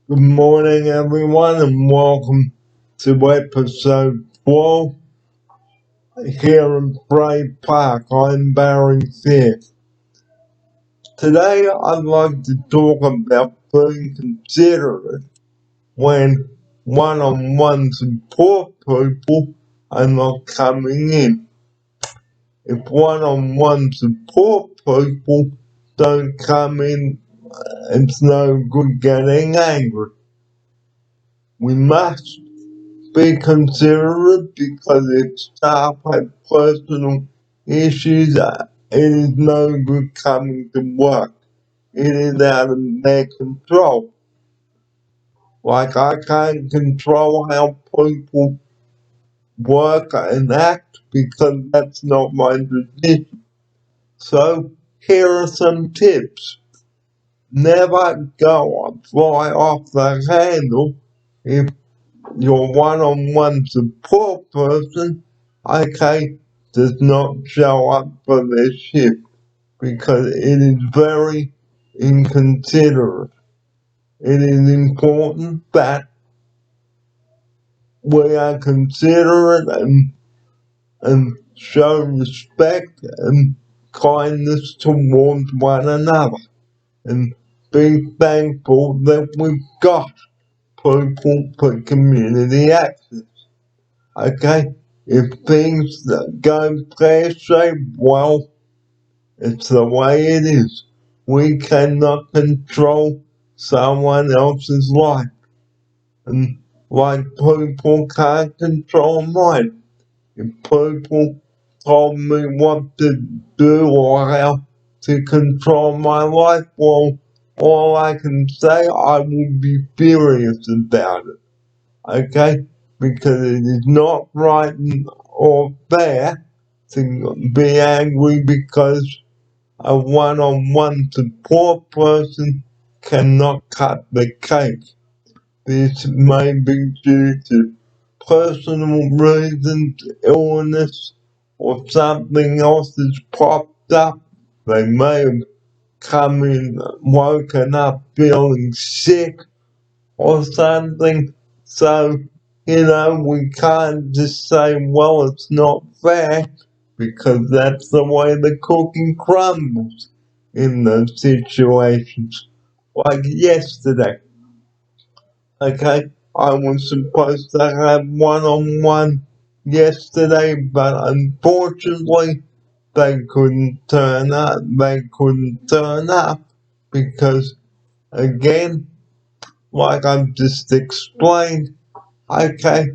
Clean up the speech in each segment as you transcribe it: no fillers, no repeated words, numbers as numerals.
Good morning, everyone, and welcome to episode 12 here in Bray Park. I'm Barry Fierce. Today, I'd like to talk about being considerate when one-on-one support people are not coming in. If one-on-one support people don't come in, it's no good getting angry. We must be considerate because if staff have personal issues, it is no good coming to work. It is out of their control. Like I can't control how people work and act because that's not my tradition. So here are some tips. Never go fly off the handle if your one-on-one support person, okay, does not show up for their shift because it is very inconsiderate. It is important that we are considerate and show respect and kindness towards one another and be thankful that we've got people for community access. Okay, if things go pear-shaped, well, it's the way it is. We cannot control someone else's life. And like people can't control mine. If people told me what to do or how to control my life, well, all I can say, I will be furious about it. Okay? Because it is not right or fair to be angry because a one-on-one support person cannot cut the cake. This may be due to personal reasons, illness, or something else has popped up. They may have come in, woken up feeling sick or something. So, we can't just say, well, it's not fair, because that's the way the cookie crumbles in those situations. Like yesterday, okay, I was supposed to have one-on-one yesterday, but unfortunately, they couldn't turn up. Because, again, like I've just explained, okay,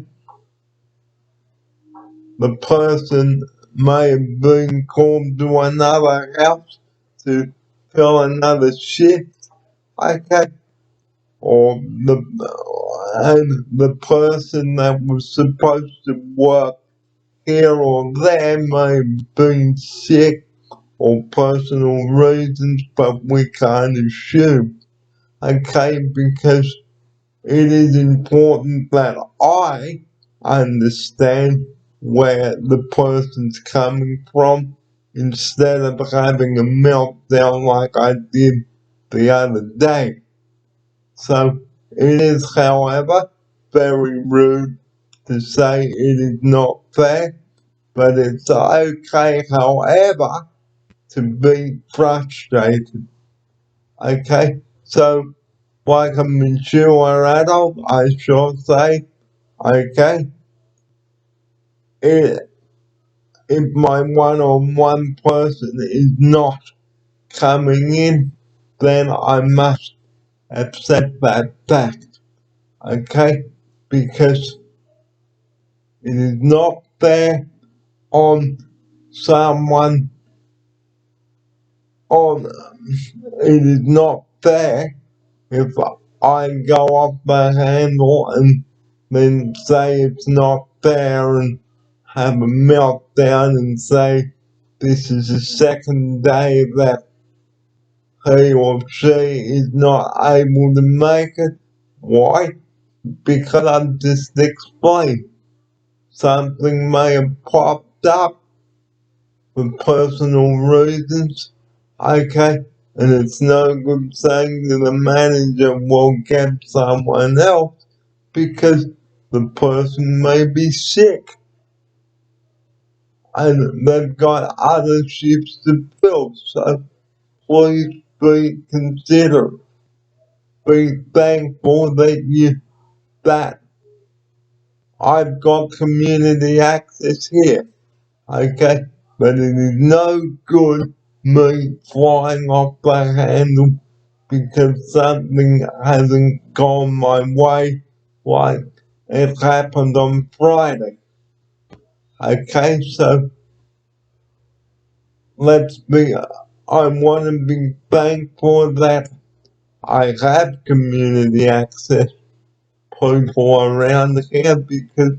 the person may have been called to another house to fill another shift, okay, or the person that was supposed to work here or there may have been sick or personal reasons, but we can't assume, okay, because it is important that I understand where the person's coming from instead of having a meltdown like I did the other day. So it is, however, very rude to say it is not fair, but it's okay, however, to be frustrated. Okay? So, like a mature adult, I shall say, okay, if, if my one-on-one person is not coming in, then I must accept that fact, okay? Because it is not fair on someone, on, it is not fair if I go off the handle and then say it's not fair and have a meltdown and say this is the second day that he or she is not able to make it. Why? Because I've just explained something may have popped up for personal reasons. Okay, And it's no good saying to the manager, well, get someone else, because the person may be sick and they've got other shifts to fill. So please be considerate. Be thankful that I've got community access here. Okay? But it is no good me flying off the handle because something hasn't gone my way like it happened on Friday. Okay, so I want to be thankful that I have community access people around here because,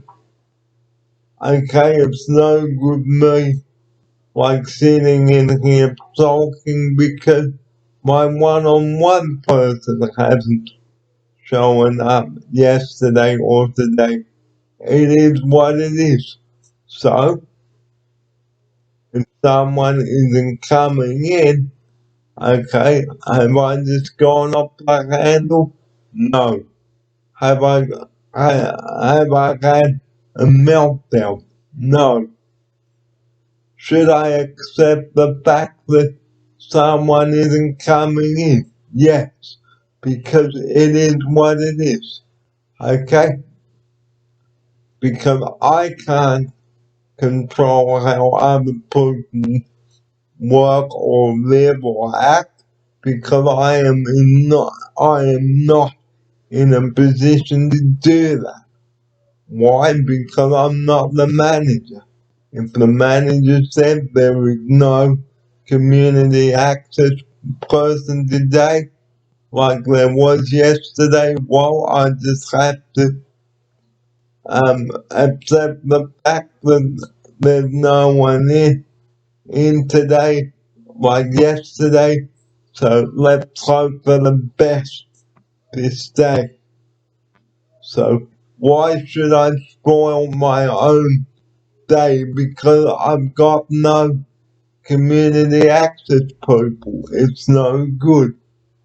okay, it's no good me like sitting in here talking because my one-on-one person hasn't shown up yesterday or today. It is what it is. So, if someone isn't coming in, okay, have I just gone off the handle? No. Have I had a meltdown? No. Should I accept the fact that someone isn't coming in? Yes. Because it is what it is. Okay? Because I can't control how other people work or live or act because I am not in a position to do that. Why? Because I'm not the manager. If the manager said there is no community access person today, like there was yesterday, well, I just have to accept the fact that there's no one in today like yesterday. So let's hope for the best this day. So why should I spoil my own day because I've got no community access people? It's no good.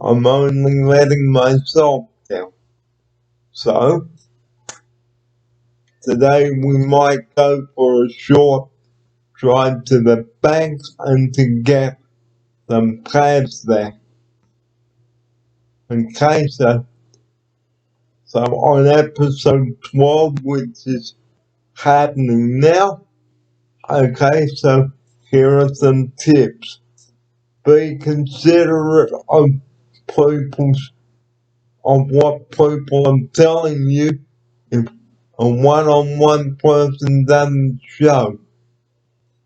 I'm only letting myself down. So today we might go for a short drive to the banks and to get some pads there. Okay, so on episode 12, which is happening now, okay, so here are some tips. Be considerate of people's of what people are telling you if a one-on-one person doesn't show.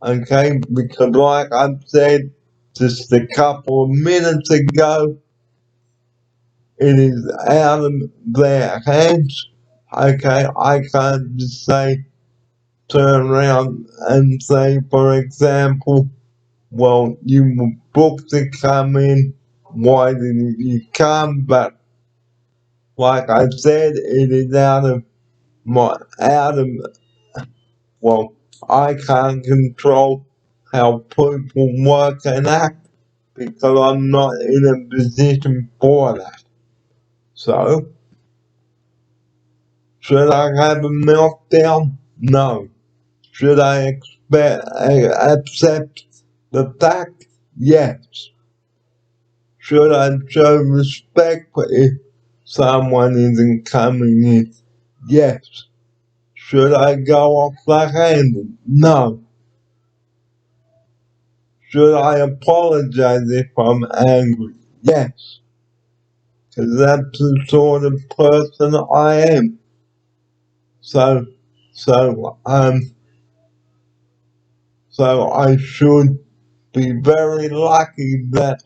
Okay, because like I said just a couple of minutes ago, it is out of their hands. Okay, I can't just say turn around and say, for example, well, you were booked to come in, why didn't you come? But like I said, it is well, I can't control how people work and act because I'm not in a position for that. So, should I have a meltdown? No. Should I accept the fact? Yes. Should I show respect if someone isn't coming in? Yes. Should I go off the handle? No. Should I apologize if I'm angry? Yes. Because that's the sort of person I am. So, so, um, so I should be very lucky that,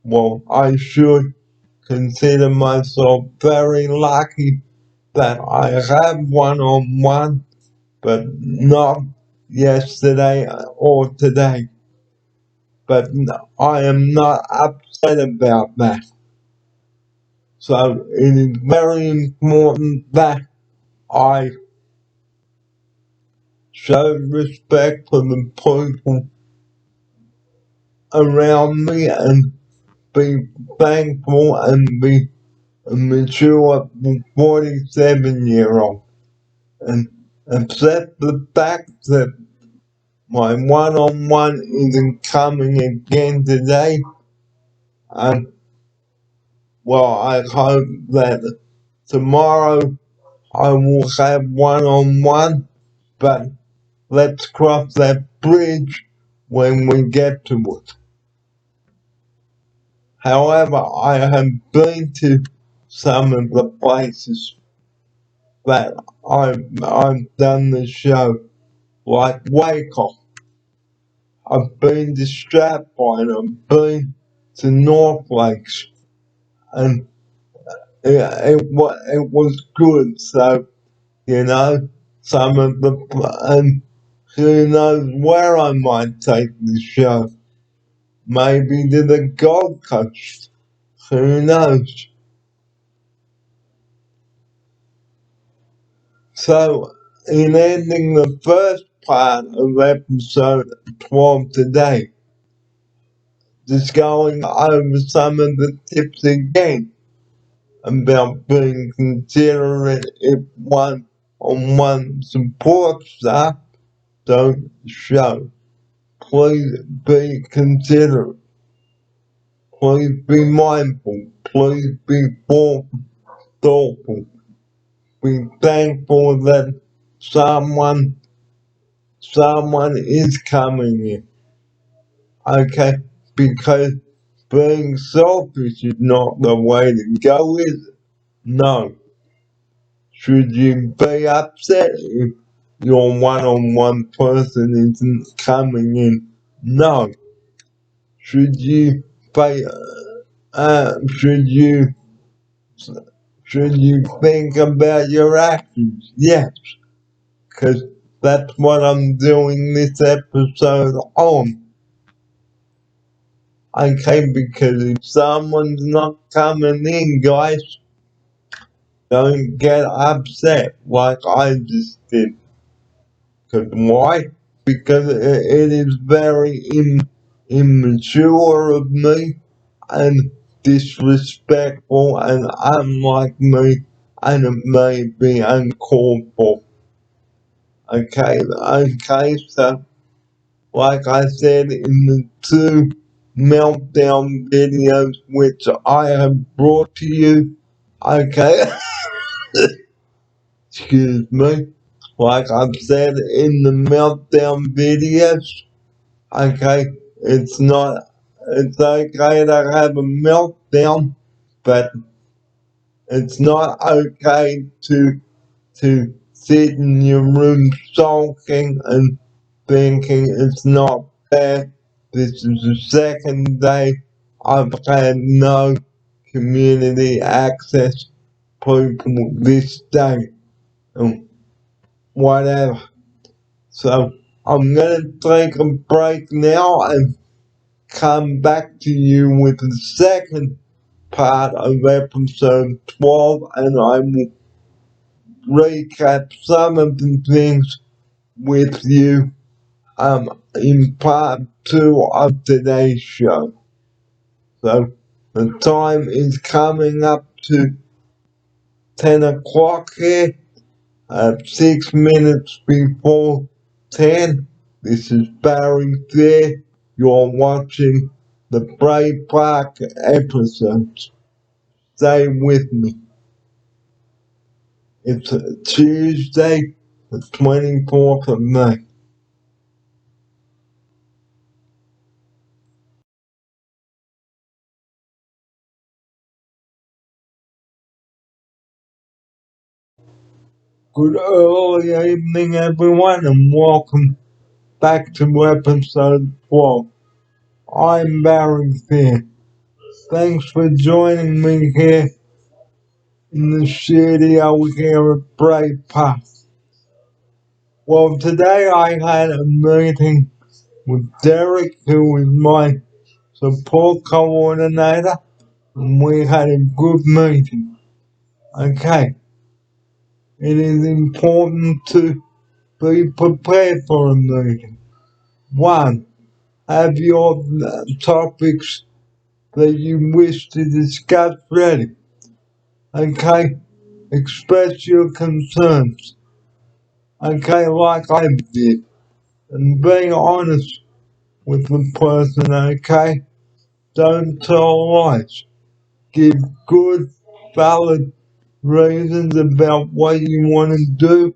well, I should consider myself very lucky that I have one-on-one, but not yesterday or today. But I am not upset about that. So it is very important that I show respect for the people around me and be thankful and be a mature 47-year-old and accept the fact that my one-on-one isn't coming again today. And well, I hope that tomorrow I will have one-on-one, but let's cross that bridge when we get to it. However, I have been to some of the places that I've done the show, like Waco. I've been to Stratford, I've been to North Lakes, and it was good. So, some of the, and who knows where I might take the show. Maybe to the Gold Coast. Who knows? So, in ending the first part of episode 12 today, just going over some of the tips again about being considerate if one-on-one support staff don't show. Please be considerate. Please be mindful. Please be thoughtful. Be thankful that someone is coming in. Okay? Because being selfish is not the way to go, is it? No. Should you be upset if your one-on-one person isn't coming in? No. Should you pay, should you think about your actions? Yes. Because that's what I'm doing this episode on. Okay, because if someone's not coming in, guys, don't get upset like I just did. Because why? Because it is very immature of me and disrespectful and unlike me, and it may be uncalled for. Okay, so like I said in the two meltdown videos which I have brought to you, okay, excuse me, like I've said in the meltdown videos, okay, it's okay to have a meltdown, but it's not okay to sit in your room sulking and thinking it's not fair. This is the second day I've had no community access people this day. And whatever. So I'm gonna take a break now and come back to you with the second part of episode 12, and I will recap some of the things with you in part 2 of today's show. So the time is coming up to 10 o'clock here, 6 minutes before 10. This is Barry there. You're watching the Brave Park episodes. Stay with me. It's Tuesday, the 24th of May. Good early evening, everyone, and welcome back to episode 12. I'm Barry here. Thanks for joining me here in the studio here at Brave Park. Well, today I had a meeting with Derek, who is my support coordinator, and we had a good meeting. Okay, it is important to be prepared for a meeting. One, have your topics that you wish to discuss ready. Okay? Express your concerns. Okay, like I did. And be honest with the person, okay? Don't tell lies. Give good, valid reasons about what you want to do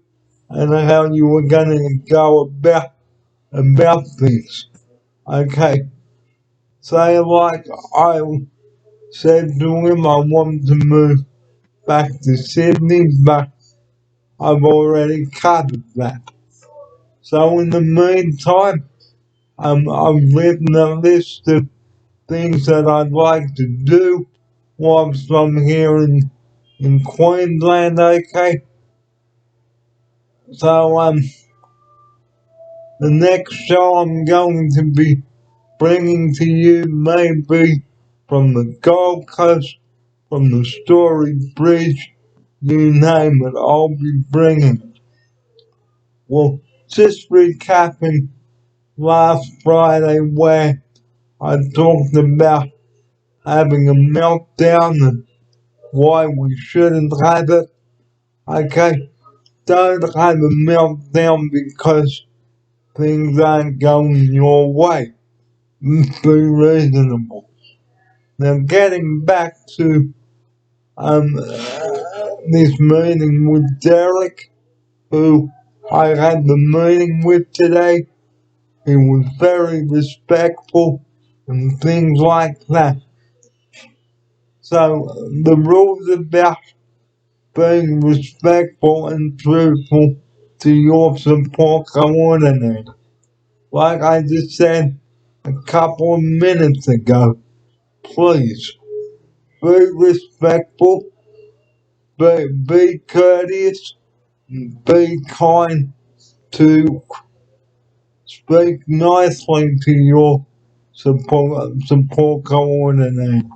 and how you are going to go about things. Okay, say like I said to him, I want to move back to Sydney, but I've already covered that. So in the meantime, I've written a list of things that I'd like to do whilst I'm here in Queensland, okay? So the next show I'm going to be bringing to you may be from the Gold Coast, from the Story Bridge, you name it, I'll be bringing. Well, just recapping last Friday where I talked about having a meltdown and why we shouldn't have it. Okay, don't have a meltdown because things aren't going your way. Be reasonable. Now, getting back to this meeting with Derek, who I had the meeting with today, he was very respectful and things like that. So, the rules about being respectful and truthful to your support coordinator. Like I just said a couple of minutes ago, please be respectful, be courteous, be kind to speak nicely to your support coordinator.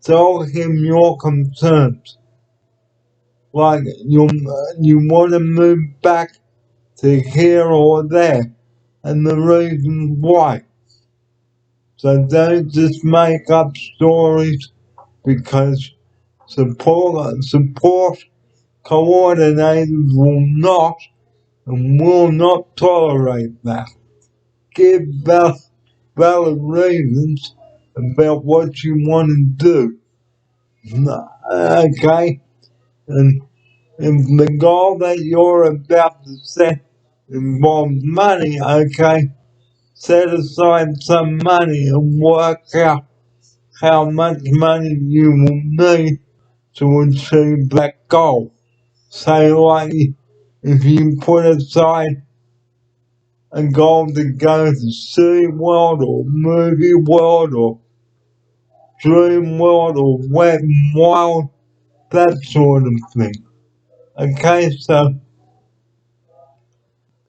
Tell him your concerns. Like you want to move back to here or there, and the reasons why. So don't just make up stories because support coordinators will not tolerate that. Give valid reasons about what you want to do. Okay? And if the goal that you're about to set involves money, okay, set aside some money and work out how much money you will need to achieve that goal. Say like if you put aside a goal to go to Sea World or Movie World or Dream World or Wet n Wild, that sort of thing. Okay, so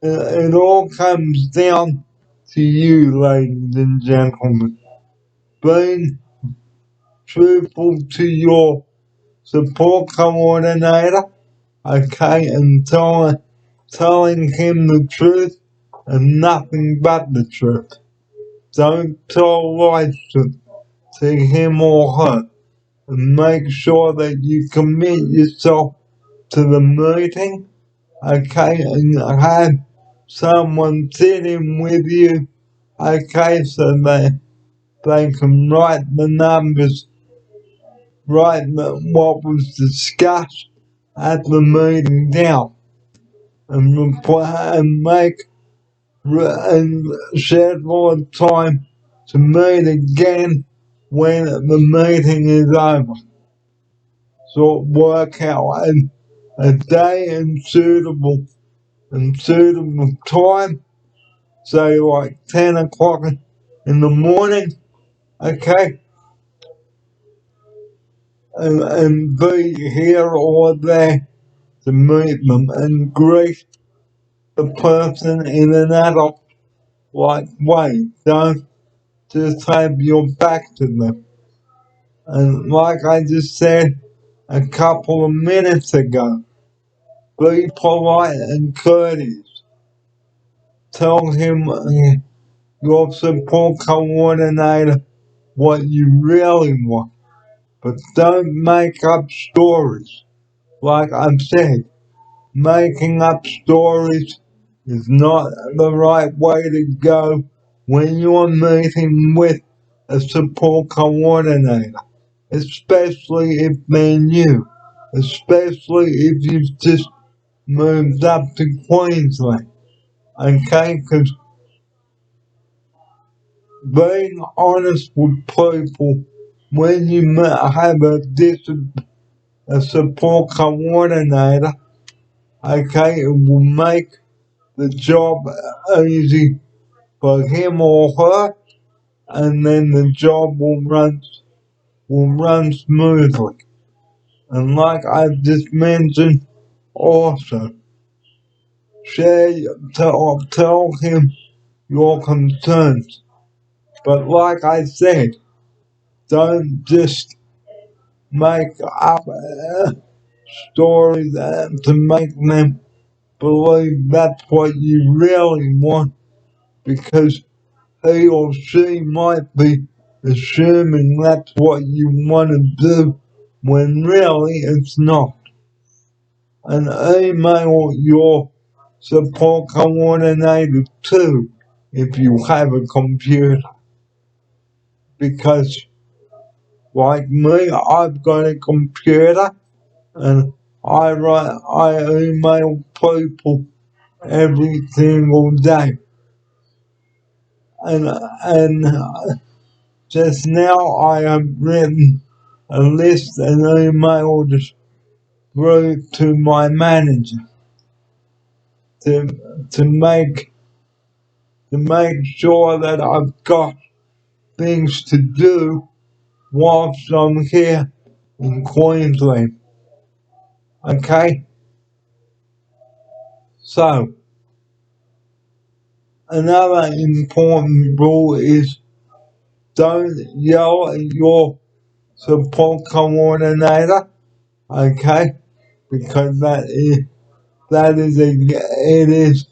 it all comes down to you, ladies and gentlemen. Being truthful to your support coordinator, okay, and telling him the truth and nothing but the truth. Don't tell lies to him or her. And make sure that you commit yourself to the meeting, okay, and have someone sitting with you, okay, so they can write the numbers, write what was discussed at the meeting down, and make and schedule a time to meet again when the meeting is over. So work out a day and suitable time, say like 10 o'clock in the morning, okay, and be here or there to meet them and greet the person in an adult like way. Don't just have your back to them. And like I just said a couple of minutes ago, be polite and courteous. Tell him your support coordinator what you really want. But don't make up stories. Like I've said, making up stories is not the right way to go when you're meeting with a support coordinator, especially if they're new, especially if you've just moved up to Queensland. Okay, because being honest with people when you have a support coordinator, okay, it will make the job easy for him or her, and then the job will run smoothly. And like I just mentioned, also tell him your concerns. But like I said, don't just make up stories to make them believe that's what you really want, because he or she might be assuming that's what you want to do when really it's not. And email your support coordinator too if you have a computer. Because like me, I've got a computer and I email people every single day. And just now I have written a list and emailed it through to my manager to make sure that I've got things to do whilst I'm here in Queensland. Okay? So another important rule is don't yell at your support coordinator, okay? Because it is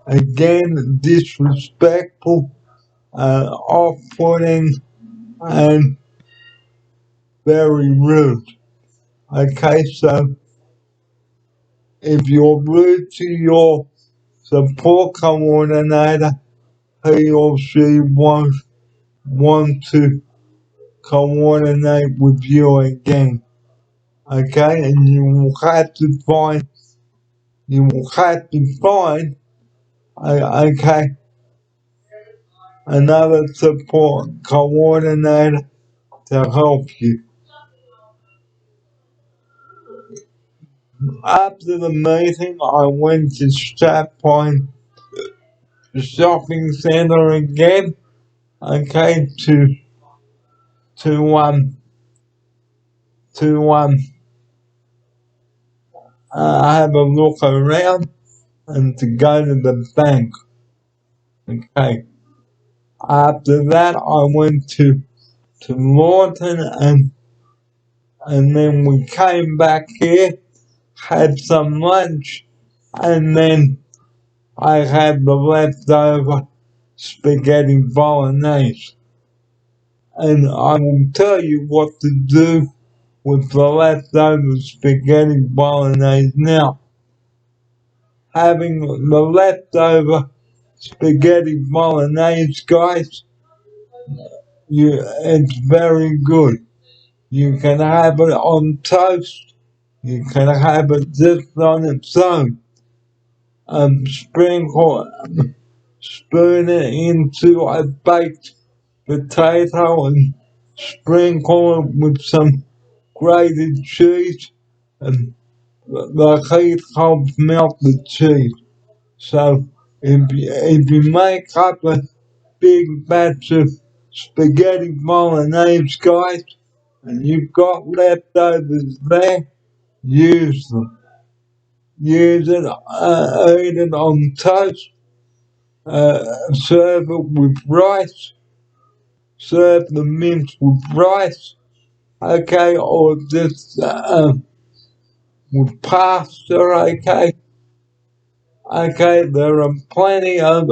again disrespectful, off-putting, and very rude. Okay, so if you're rude to your support coordinator, he or she won't want to coordinate with you again. Okay, and you will have to find okay, another support coordinator to help you. After the meeting, I went to Strapline shopping centre again, okay, to um to have a look around and to go to the bank. Okay. After that, I went to Lawton and then we came back here, had some lunch, and then I had the leftover spaghetti bolognese. And I will tell you what to do with the leftover spaghetti bolognese now. Having the leftover spaghetti bolognese, guys, it's very good. You can have it on toast. You can have it just on its own. Sprinkle, spoon it into a baked potato and sprinkle it with some grated cheese, and the heat helps melt the cheese. So if you make up a big batch of spaghetti bolognese, guys, and you've got leftovers there, use them. Use it, eat it on toast, serve it with rice, serve the mince with rice, okay, or just with pasta, okay. Okay, there are plenty of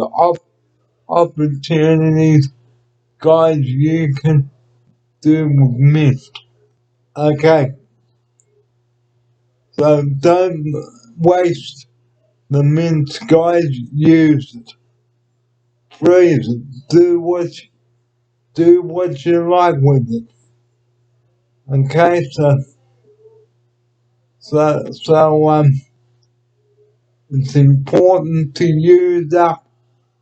opportunities, guys. do with mint. Okay, so don't waste the mint, guys. Use it. Freeze it. Do what you like with it. Okay, so it's important to use up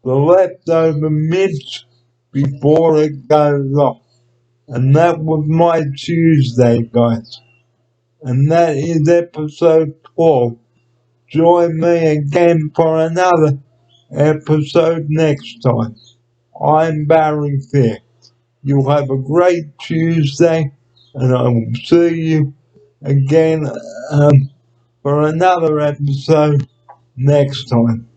the leftover mint before it goes off. And that was my Tuesday, guys. And that is episode 12. Join me again for another episode next time. I'm Barry Fair. You have a great Tuesday, and I will see you again for another episode next time.